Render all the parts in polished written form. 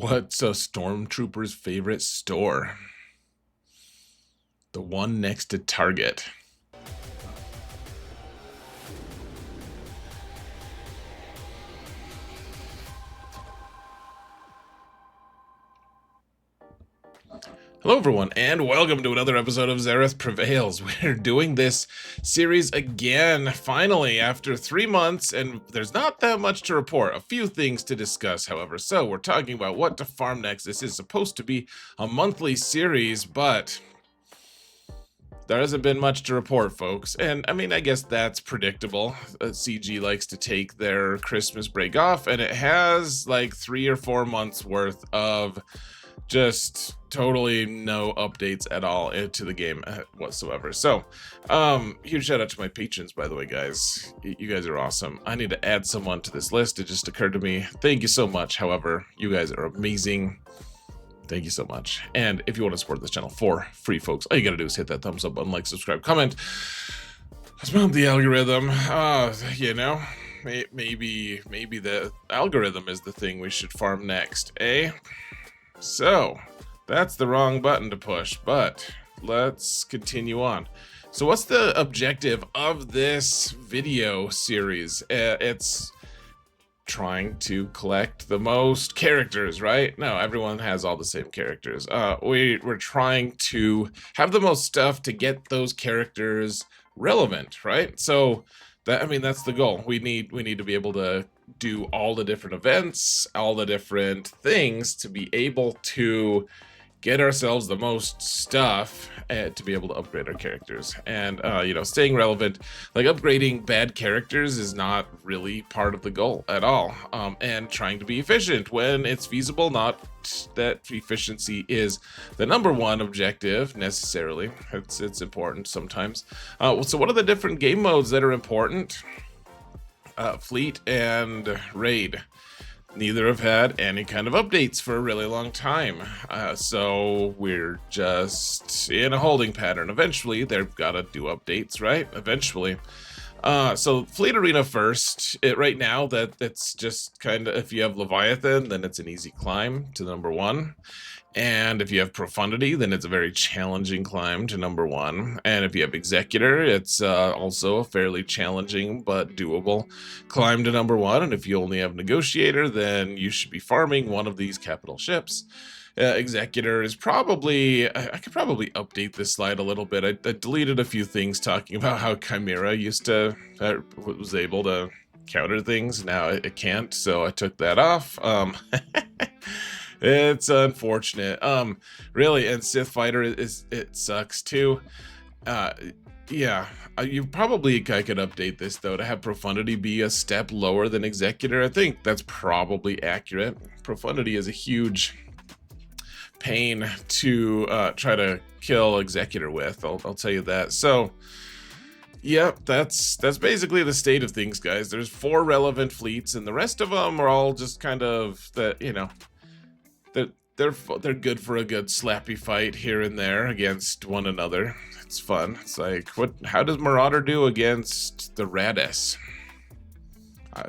What's a stormtrooper's favorite store? The one next to Target. Hello everyone, and welcome to another episode of Zareth Prevails. We're doing this series again, finally, after 3 months, and there's not that much to report. A few things to discuss, however. So, we're talking about what to farm next. This is supposed to be a monthly series, but there hasn't been much to report, folks. And, I mean, I guess that's predictable. CG likes to take their Christmas break off, and it has, like, 3 or 4 months worth of just totally no updates at all into the game whatsoever. So huge shout out to my patrons, by the way, guys. You guys are awesome. I need to add someone to this list. It just occurred to me. Thank you so much. However, you guys are amazing. Thank you so much. And if you want to support this channel for free, folks, all you gotta do is hit that thumbs up button, like, subscribe, comment. Let's bump the algorithm. You know, maybe the algorithm is the thing we should farm next, eh? So, that's the wrong button to push, but let's continue on. So what's the objective of this video series? It's trying to collect the most characters, right? No, everyone has all the same characters. We're trying to have the most stuff to get those characters relevant, right? So, that's the goal. We need to be able to do all the different events, all the different things to be able to get ourselves the most stuff to be able to upgrade our characters. And staying relevant, like upgrading bad characters is not really part of the goal at all. And trying to be efficient when it's feasible, not that efficiency is the number one objective necessarily. It's important sometimes. So what are the different game modes that are important? Fleet and raid. Neither have had any kind of updates for a really long time. So we're just in a holding pattern. Eventually, they've got to do updates, right? Eventually. So Fleet Arena first. Right now, that's just kind of, if you have Leviathan, then it's an easy climb to number 1. And if you have Profundity, then it's a very challenging climb to number 1. And if you have Executor, it's also a fairly challenging but doable climb to number 1. And if you only have Negotiator, then you should be farming one of these capital ships. Executor is probably, I could probably update this slide a little bit. I deleted a few things talking about how Chimera used to, was able to counter things. Now it can't, so I took that off. It's unfortunate. Really, and Sith Fighter it sucks too. Yeah, I could update this though to have Profundity be a step lower than Executor. I think that's probably accurate. Profundity is a huge pain to try to kill Executor with. I'll tell you that. So, yep, that's basically the state of things, guys. There's 4 relevant fleets, and the rest of them are all just kind of that, you know. They're good for a good slappy fight here and there against one another. It's fun. It's like, how does Marauder do against the Radis?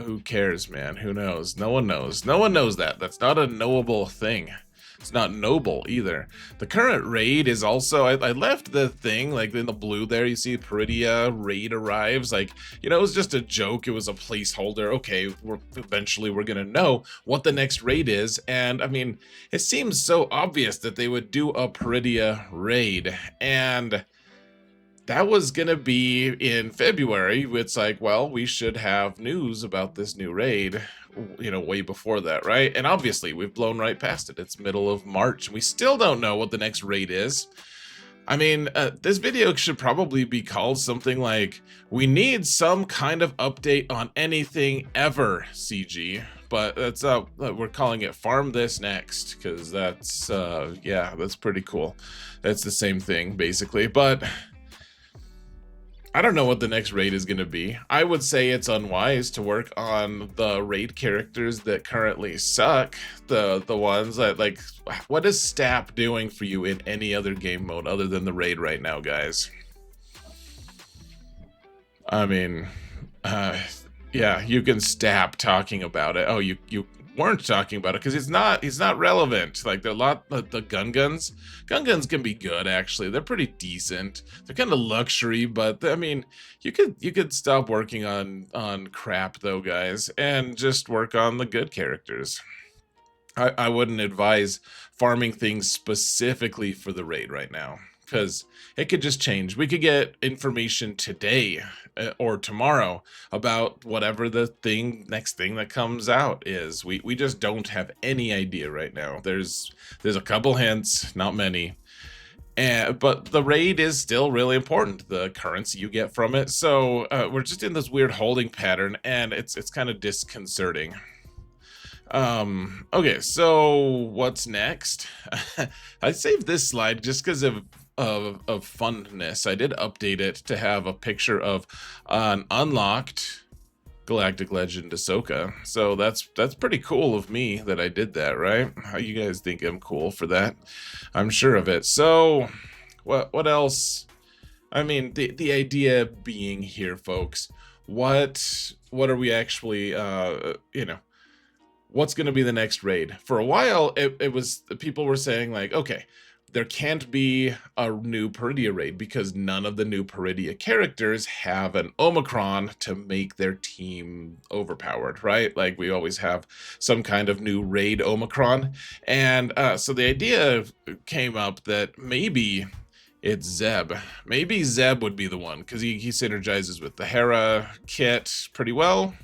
Who cares, man? Who knows? No one knows. No one knows that. That's not a knowable thing. It's not noble either. The current raid is also, I left the thing, like in the blue there, you see Peridia raid arrives. Like, you know, it was just a joke. It was a placeholder. Okay, eventually we're going to know what the next raid is. And I mean, it seems so obvious that they would do a Peridia raid. And that was going to be in February. It's like, well, we should have news about this new raid, you know, way before that, right? And obviously, we've blown right past it. It's middle of March, and we still don't know what the next raid is. I mean, this video should probably be called something like, we need some kind of update on anything ever, CG. But that's we're calling it Farm This Next, because that's, yeah, that's pretty cool. That's the same thing, basically, but I don't know what the next raid is going to be. I would say it's unwise to work on the raid characters that currently suck. The ones that, like, what is Stap doing for you in any other game mode other than the raid right now, guys? I mean, yeah, you can Stap talking about it. Oh, you weren't talking about it because he's not relevant. Like the gun guns can be good actually. They're pretty decent. They're kind of luxury, but I mean, you could stop working on crap though, guys, and just work on the good characters. I wouldn't advise farming things specifically for the raid right now, because it could just change. We could get information today or tomorrow about whatever the next thing that comes out is. We just don't have any idea right now. There's a couple hints, not many. But the raid is still really important, the currency you get from it. So we're just in this weird holding pattern, and it's kind of disconcerting. Okay, so what's next? I saved this slide just because of funness. I did update it to have a picture of an unlocked Galactic Legend Ahsoka. So that's pretty cool of me that I did that, right? How you guys think I'm cool for that? I'm sure of it. So what else? I mean, the idea being here, folks, what are we actually you know, what's going to be the next raid? For a while, it was, people were saying like, okay, there can't be a new Peridia raid because none of the new Peridia characters have an Omicron to make their team overpowered, right? Like we always have some kind of new raid Omicron. And so the idea came up that maybe it's Zeb. Maybe Zeb would be the one because he synergizes with the Hera kit pretty well.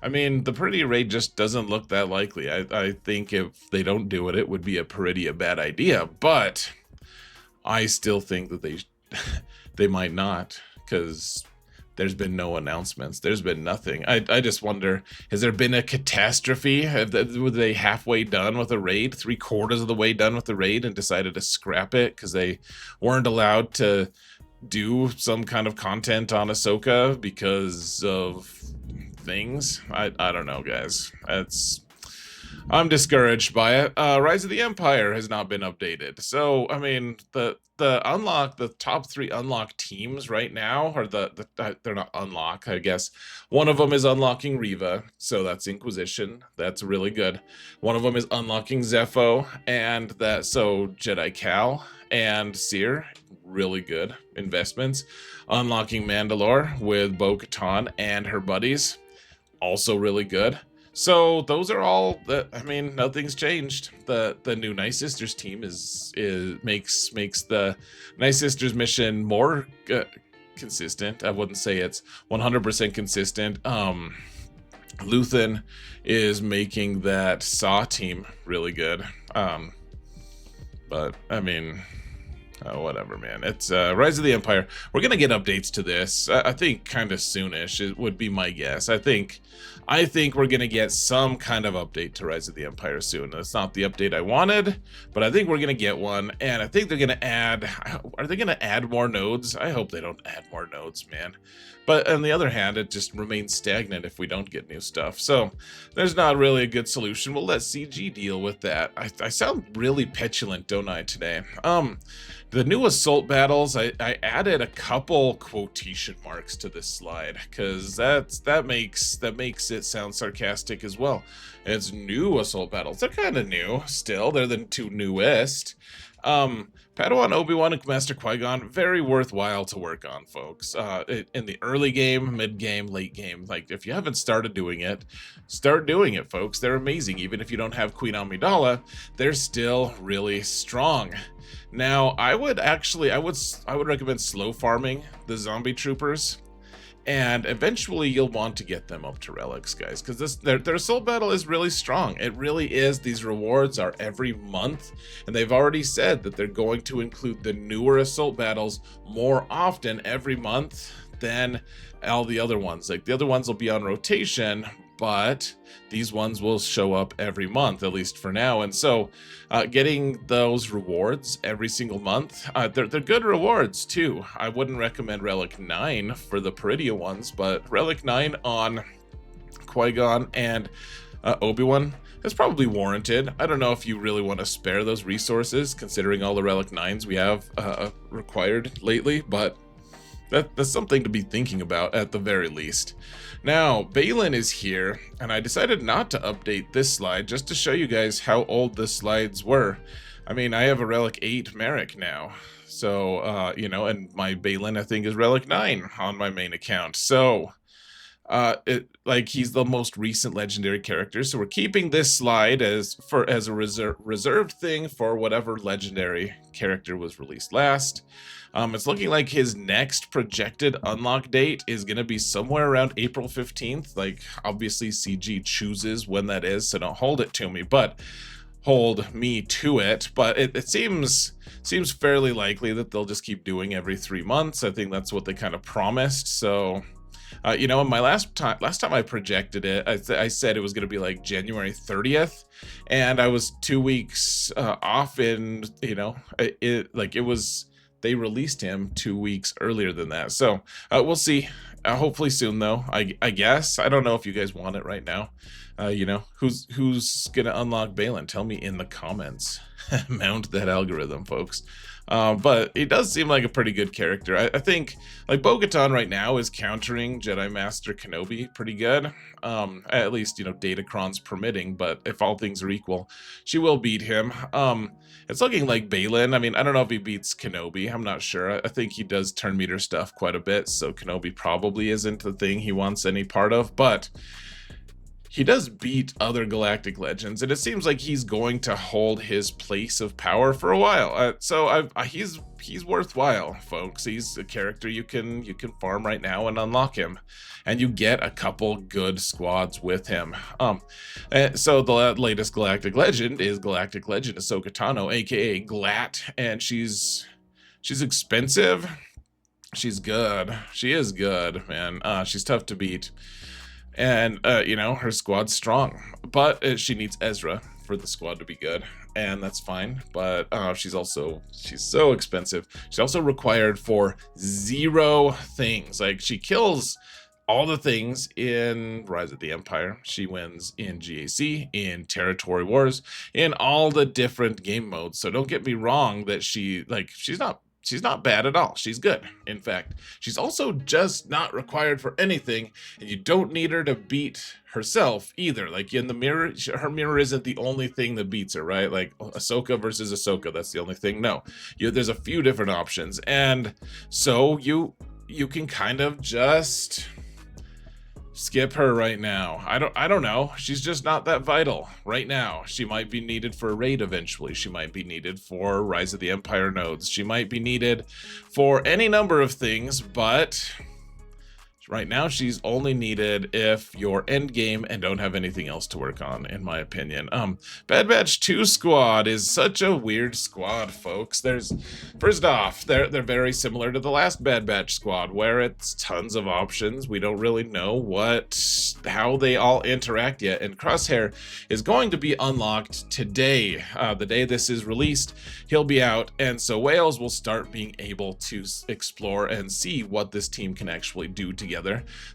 I mean, the Peridia raid just doesn't look that likely. I think if they don't do it, it would be a Peridia bad idea. But I still think that they might not, because there's been no announcements. There's been nothing. I just wonder, has there been a catastrophe? Were they halfway done with the raid, 3/4 of the way done with the raid, and decided to scrap it because they weren't allowed to do some kind of content on Ahsoka because of things? I don't know, guys. I'm discouraged by it. Rise of the Empire has not been updated. So, I mean, the top 3 unlock teams right now are they're not unlock, I guess. One of them is unlocking Reva, so that's Inquisition. That's really good. One of them is unlocking Zepho, and so Jedi Cal and Seer, really good investments. Unlocking Mandalore with Bo-Katan and her buddies, also really good. So those are all I mean, nothing's changed. The new Night Sisters team makes the Night Sisters mission more consistent. I wouldn't say it's 100% consistent. Luthen is making that Saw team really good. But I mean, whatever, man. It's Rise of the Empire. We're gonna get updates to this. I think kind of soonish. It would be my guess. I think we're gonna get some kind of update to Rise of the Empire soon. That's not the update I wanted, but I think we're gonna get one. And I think they're gonna add. Are they gonna add more nodes? I hope they don't add more nodes, man. But on the other hand, it just remains stagnant if we don't get new stuff. So there's not really a good solution. We'll let CG deal with that. I sound really petulant, don't I, today? The new assault battles, I added a couple quotation marks to this slide because that makes it sound sarcastic as well. It's new assault battles. They're kind of new still. They're the 2 newest. Padawan Obi-Wan and Master Qui-Gon, very worthwhile to work on, folks. In the early game, mid-game, late game. Like, if you haven't started doing it, start doing it, folks. They're amazing. Even if you don't have Queen Amidala, they're still really strong. Now, I would recommend slow farming the zombie troopers, and eventually you'll want to get them up to relics, guys, because their assault battle is really strong. It really is. These rewards are every month, and they've already said that they're going to include the newer assault battles more often every month than all the other ones. Like, the other ones will be on rotation, but these ones will show up every month, at least for now. And so getting those rewards every single month, they're good rewards too. I wouldn't recommend Relic 9 for the Peridia ones, but Relic 9 on Qui-Gon and Obi-Wan is probably warranted. I don't know if you really want to spare those resources considering all the Relic 9s we have required lately, but That's something to be thinking about at the very least. Now, Baylan is here, and I decided not to update this slide just to show you guys how old the slides were. I mean, I have a Relic 8 Merrick now, so, you know, and my Baylan, I think, is Relic 9 on my main account. So, he's the most recent legendary character, so we're keeping this slide as a reserved thing for whatever legendary character was released last. It's looking like his next projected unlock date is going to be somewhere around April 15th. Like, obviously CG chooses when that is, so don't hold it to me, but hold me to it. But it seems fairly likely that they'll just keep doing every 3 months. I think that's what they kind of promised. So you know, in my last time I projected it, I said it was going to be like January 30th, and I was 2 weeks off. In, you know, they released him 2 weeks earlier than that. So we'll see. Hopefully soon, though. I guess. I don't know if you guys want it right now. You know, who's gonna unlock Baylan? Tell me in the comments. Mount that algorithm, folks. But he does seem like a pretty good character. I think, like, Bo-Katan right now is countering Jedi Master Kenobi pretty good. At least, you know, Datacron's permitting, but if all things are equal, she will beat him. It's looking like Baylan. I mean, I don't know if he beats Kenobi. I'm not sure. I think he does turn meter stuff quite a bit, so Kenobi probably isn't the thing he wants any part of, but he does beat other galactic legends, and it seems like he's going to hold his place of power for a while. So he's worthwhile, folks. He's a character you can farm right now and unlock him, and you get a couple good squads with him. So the latest galactic legend is Galactic Legend Ahsoka Tano, aka Glat, and she's expensive. She's good. She is good, man. She's tough to beat. And, you know, her squad's strong, but she needs Ezra for the squad to be good, and that's fine. But she's so expensive. She's also required for 0 things. Like, she kills all the things in Rise of the Empire. She wins in GAC, in Territory Wars, in all the different game modes. So don't get me wrong that she's not bad at all. She's good. In fact, she's also just not required for anything, and you don't need her to beat herself either. Like, in the mirror, her mirror isn't the only thing that beats her, right? Like, Ahsoka versus Ahsoka, that's the only thing. No, there's a few different options, and so you can kind of just skip her right now. I don't know. She's just not that vital right now. She might be needed for a raid eventually. She might be needed for Rise of the Empire nodes. She might be needed for any number of things, but right now she's only needed if you're end game and don't have anything else to work on, in my opinion. Bad Batch 2 squad is such a weird squad, folks. First off, they're very similar to the last Bad Batch squad, where it's tons of options. We don't really know how they all interact yet, and Crosshair is going to be unlocked today. The day this is released, he'll be out, and so Whales will start being able to explore and see what this team can actually do together.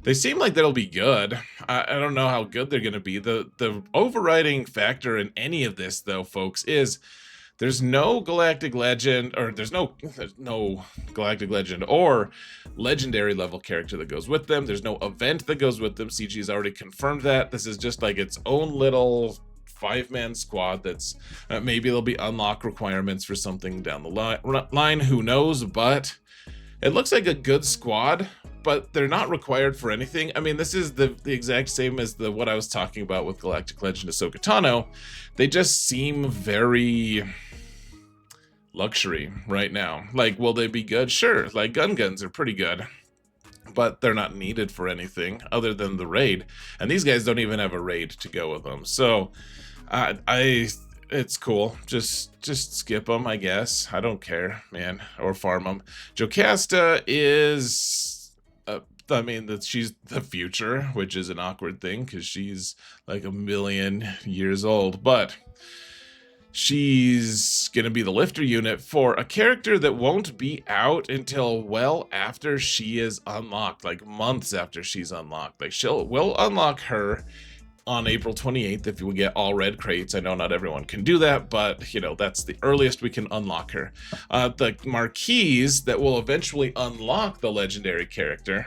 They seem like they'll be good. I don't know how good they're going to be. The overriding factor in any of this, though, folks, is there's no galactic legend, or there's no galactic legend or legendary level character that goes with them. There's no event that goes with them. CG has already confirmed that. This is just like its own little 5-man squad that's maybe there'll be unlock requirements for something down the line. Who knows? But it looks like a good squad, but they're not required for anything. I mean, this is the exact same as what I was talking about with Galactic Legend Ahsoka Tano. They just seem very luxury right now. Like, will they be good? Sure. Like, guns are pretty good, but they're not needed for anything other than the raid. And these guys don't even have a raid to go with them. So it's cool. Just skip them, I guess. I don't care, man. Or farm them. Jocasta is, I mean, that she's the future, which is an awkward thing because she's like 1,000,000 years old. But she's gonna be the lifter unit for a character that won't be out until well after she is unlocked, like months after she's unlocked. Like, we'll unlock her on April 28th if you get all red crates. I know not everyone can do that, but you know, that's the earliest we can unlock her. The marquees that will eventually unlock the legendary character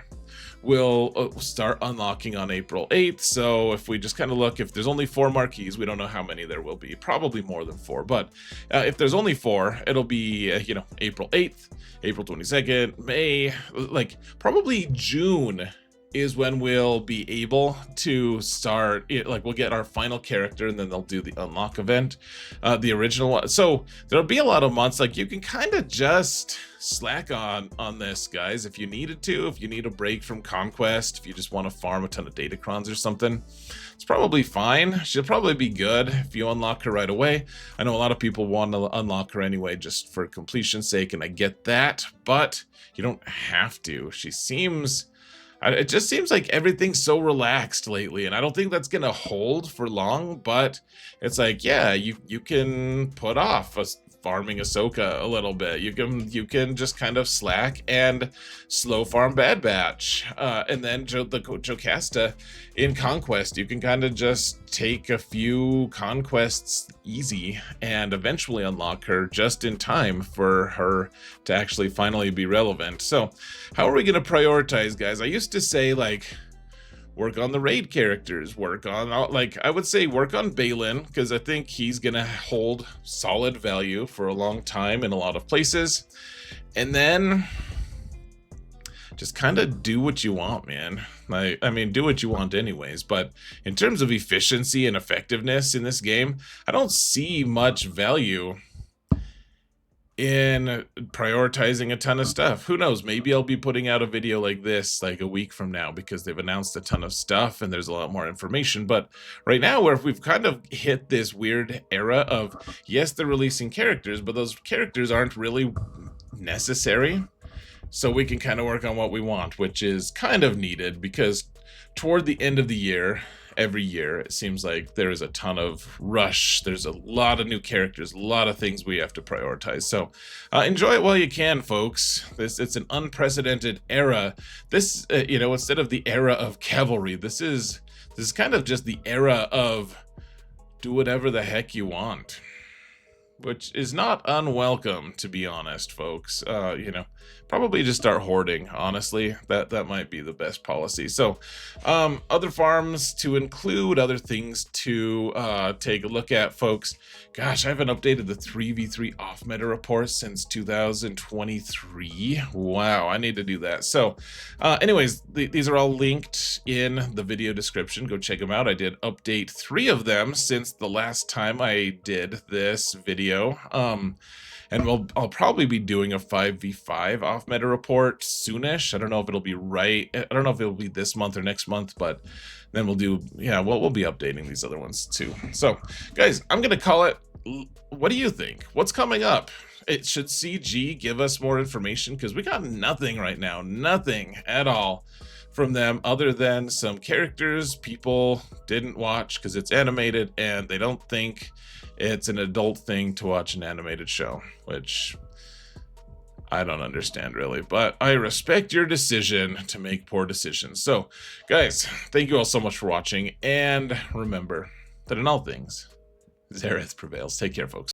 will start unlocking on April 8th. So if we just kind of look, if there's only 4 marquees, we don't know how many there will be, probably more than 4, but if there's only 4, it'll be you know, April 8th, April 22nd, May, like probably June is when we'll be able to start it. Like we'll get our final character and then they'll do the unlock event, the original one. So there'll be a lot of months. Like you can kind of just slack on this, guys, if you needed to. If you need a break from conquest, if you just want to farm a ton of datacrons or something, it's probably fine. She'll probably be good if you unlock her right away. I know a lot of people want to unlock her anyway just for completion's sake, and I get that, but you don't have to. She seems, it just seems like everything's so relaxed lately, and I don't think that's gonna hold for long. But it's like, yeah, you can put off farming Ahsoka a little bit. You can just kind of slack and slow farm Bad Batch, and then the Jocasta in Conquest. You can kind of just take a few conquests easy and eventually unlock her just in time for her to actually finally be relevant. So how are we going to prioritize, guys? I used to say, like, work on the raid characters, work on, like, I would say work on Baylan, because I think he's gonna hold solid value for a long time in a lot of places. And then just kind of do what you want, man. I mean, do what you want anyways, but in terms of efficiency and effectiveness in this game, I don't see much value in prioritizing a ton of stuff. Who knows, maybe I'll be putting out a video like this like a week from now because they've announced a ton of stuff and there's a lot more information. But right now, where we've kind of hit this weird era of, yes, they're releasing characters, but those characters aren't really necessary. So we can kind of work on what we want, which is kind of needed, because toward the end of the year, every year, it seems like there is a ton of rush. There's a lot of new characters, a lot of things we have to prioritize. So enjoy it while you can, folks. It's an unprecedented era. This, you know, instead of the era of cavalry, this is kind of just the era of do whatever the heck you want, which is not unwelcome, to be honest, folks. You know, probably just start hoarding, honestly. That might be the best policy. So other farms to include, other things to take a look at, folks. Gosh, I haven't updated the 3v3 off meta report since 2023. Wow, I need to do that. So anyways, these are all linked in the video description. Go check them out. I did update 3 of them since the last time I did this video. And I'll probably be doing a 5v5 off meta report soonish. I don't know if it'll be right. I don't know if it'll be this month or next month, but then we'll do, yeah, well, we'll be updating these other ones too. So guys, I'm gonna call it. What do you think? What's coming up? Should CG give us more information? Because we got nothing right now, nothing at all from them other than some characters people didn't watch because it's animated and they don't think it's an adult thing to watch an animated show, which I don't understand really, but I respect your decision to make poor decisions. So guys, thank you all so much for watching, and remember that in all things, Zereth prevails. Take care, folks.